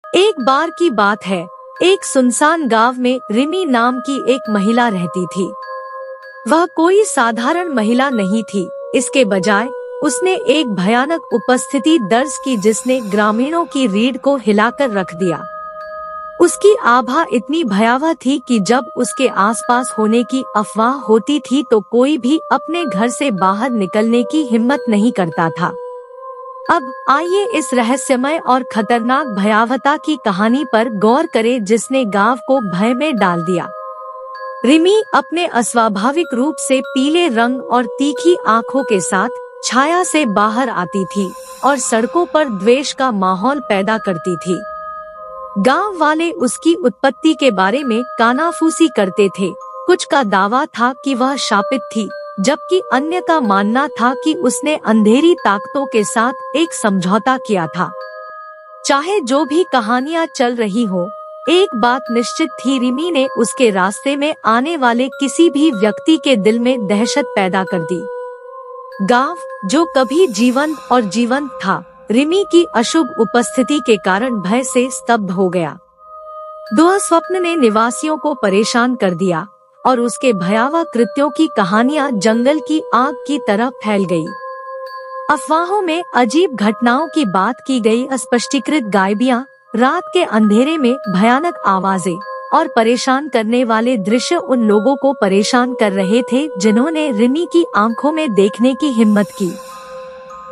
एक बार की बात है, एक सुनसान गांव में रिमी नाम की एक महिला रहती थी। वह कोई साधारण महिला नहीं थी, इसके बजाय उसने एक भयानक उपस्थिति दर्ज की जिसने ग्रामीणों की रीढ़ को हिलाकर रख दिया। उसकी आभा इतनी भयावह थी कि जब उसके आसपास होने की अफवाह होती थी तो कोई भी अपने घर से बाहर निकलने की हिम्मत नहीं करता था। अब आइए इस रहस्यमय और खतरनाक भयावहता की कहानी पर गौर करें जिसने गांव को भय में डाल दिया। रिमी अपने अस्वाभाविक रूप से पीले रंग और तीखी आंखों के साथ छाया से बाहर आती थी और सड़कों पर द्वेष का माहौल पैदा करती थी। गांव वाले उसकी उत्पत्ति के बारे में कानाफूसी करते थे। कुछ का दावा था कि वह शापित थी, जबकि अन्य का मानना था कि उसने अंधेरी ताकतों के साथ एक समझौता किया था। चाहे जो भी कहानियां चल रही हो, एक बात निश्चित थी, रिमी ने उसके रास्ते में आने वाले किसी भी व्यक्ति के दिल में दहशत पैदा कर दी। गांव जो कभी जीवंत और जीवंत था, रिमी की अशुभ उपस्थिति के कारण भय से स्तब्ध हो गया। दुःस्वप्न ने निवासियों को परेशान कर दिया और उसके भयावह कृत्यों की कहानियां जंगल की आग की तरह फैल गई। अफवाहों में अजीब घटनाओं की बात की गई, अस्पष्टीकृत गायबियां, रात के अंधेरे में भयानक आवाजें और परेशान करने वाले दृश्य उन लोगों को परेशान कर रहे थे जिन्होंने रिमी की आंखों में देखने की हिम्मत की।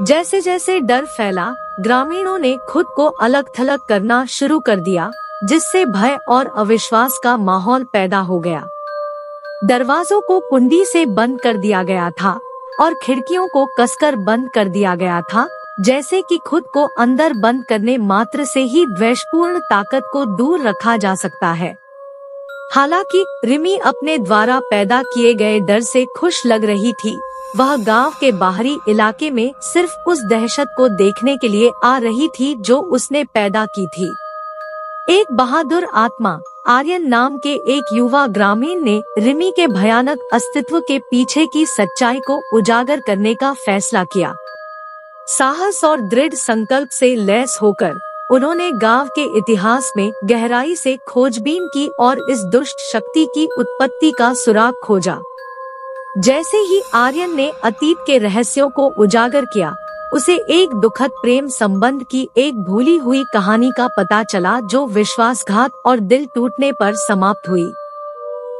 जैसे जैसे डर फैला, ग्रामीणों ने खुद को अलग थलग करना शुरू कर दिया, जिससे भय और अविश्वास का माहौल पैदा हो गया। दरवाजों को कुंडी से बंद कर दिया गया था और खिड़कियों को कसकर बंद कर दिया गया था, जैसे कि खुद को अंदर बंद करने मात्र से ही द्वेषपूर्ण ताकत को दूर रखा जा सकता है। हालांकि रिमी अपने द्वारा पैदा किए गए डर से खुश लग रही थी। वह गांव के बाहरी इलाके में सिर्फ उस दहशत को देखने के लिए आ रही थी जो उसने पैदा की थी। एक बहादुर आत्मा, आर्यन नाम के एक युवा ग्रामीण ने रिमी के भयानक अस्तित्व के पीछे की सच्चाई को उजागर करने का फैसला किया। साहस और दृढ़ संकल्प से लैस होकर उन्होंने गांव के इतिहास में गहराई से खोजबीन की और इस दुष्ट शक्ति की उत्पत्ति का सुराग खोजा। जैसे ही आर्यन ने अतीत के रहस्यों को उजागर किया, उसे एक दुखद प्रेम संबंध की एक भूली हुई कहानी का पता चला जो विश्वासघात और दिल टूटने पर समाप्त हुई।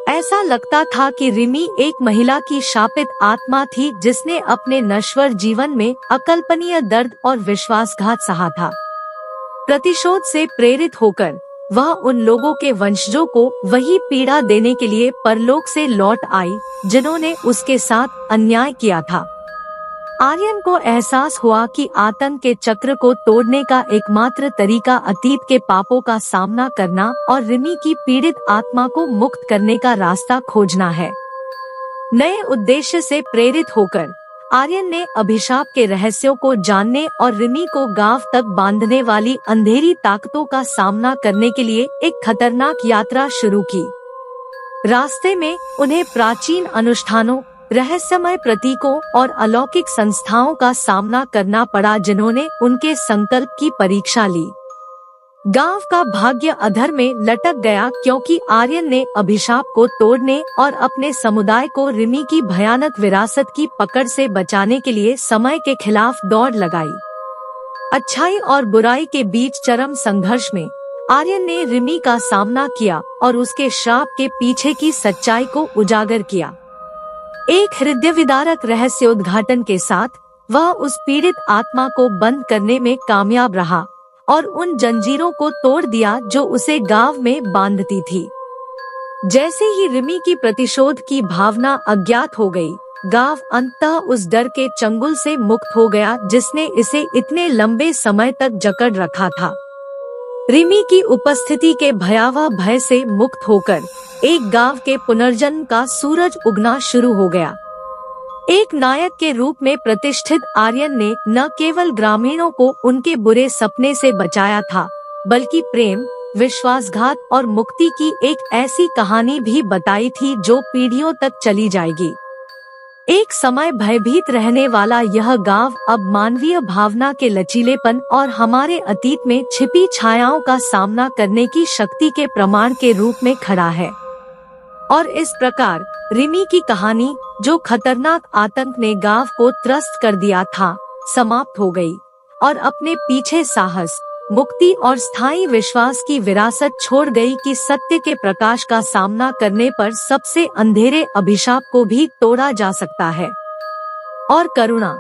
ऐसा लगता था कि रिमी एक महिला की शापित आत्मा थी जिसने अपने नश्वर जीवन में अकल्पनीय दर्द और विश्वासघात सहा था। प्रतिशोध से प्रेरित होकर वह उन लोगों के वंशजों को वही पीड़ा देने के लिए परलोक से लौट आई जिन्होंने उसके साथ अन्याय किया था। आर्यन को एहसास हुआ कि आतंक के चक्र को तोड़ने का एकमात्र तरीका अतीत के पापों का सामना करना और रिमी की पीड़ित आत्मा को मुक्त करने का रास्ता खोजना है। नए उद्देश्य से प्रेरित होकर आर्यन ने अभिशाप के रहस्यों को जानने और रिमी को गांव तक बांधने वाली अंधेरी ताकतों का सामना करने के लिए एक खतरनाक यात्रा शुरू की। रास्ते में उन्हें प्राचीन अनुष्ठानों, रहस्यमय प्रतीकों और अलौकिक संस्थाओं का सामना करना पड़ा जिन्होंने उनके संकल्प की परीक्षा ली। गांव का भाग्य अधर में लटक गया क्योंकि आर्यन ने अभिशाप को तोड़ने और अपने समुदाय को रिमी की भयानक विरासत की पकड़ से बचाने के लिए समय के खिलाफ दौड़ लगाई। अच्छाई और बुराई के बीच चरम संघर्ष में आर्यन ने रिमी का सामना किया और उसके श्राप के पीछे की सच्चाई को उजागर किया। एक हृदयविदारक रहस्योद्घाटन के साथ वह उस पीड़ित आत्मा को बंद करने में कामयाब रहा और उन जंजीरों को तोड़ दिया जो उसे गांव में बांधती थी। जैसे ही रिमी की प्रतिशोध की भावना अज्ञात हो गई, गांव अंततः उस डर के चंगुल से मुक्त हो गया जिसने इसे इतने लंबे समय तक जकड़ रखा था। रिमी की उपस्थिति के भयावह भय से मुक्त होकर एक गांव के पुनर्जन्म का सूरज उगना शुरू हो गया। एक नायक के रूप में प्रतिष्ठित आर्यन ने न केवल ग्रामीणों को उनके बुरे सपने से बचाया था, बल्कि प्रेम, विश्वासघात और मुक्ति की एक ऐसी कहानी भी बताई थी जो पीढ़ियों तक चली जाएगी। एक समय भयभीत रहने वाला यह गांव अब मानवीय भावना के लचीलेपन और हमारे अतीत में छिपी छायाओं का सामना करने की शक्ति के प्रमाण के रूप में खड़ा है। और इस प्रकार रिमी की कहानी, जो खतरनाक आतंक ने गांव को त्रस्त कर दिया था, समाप्त हो गई और अपने पीछे साहस, मुक्ति और स्थायी विश्वास की विरासत छोड़ गई कि सत्य के प्रकाश का सामना करने पर सबसे अंधेरे अभिशाप को भी तोड़ा जा सकता है। और करुणा,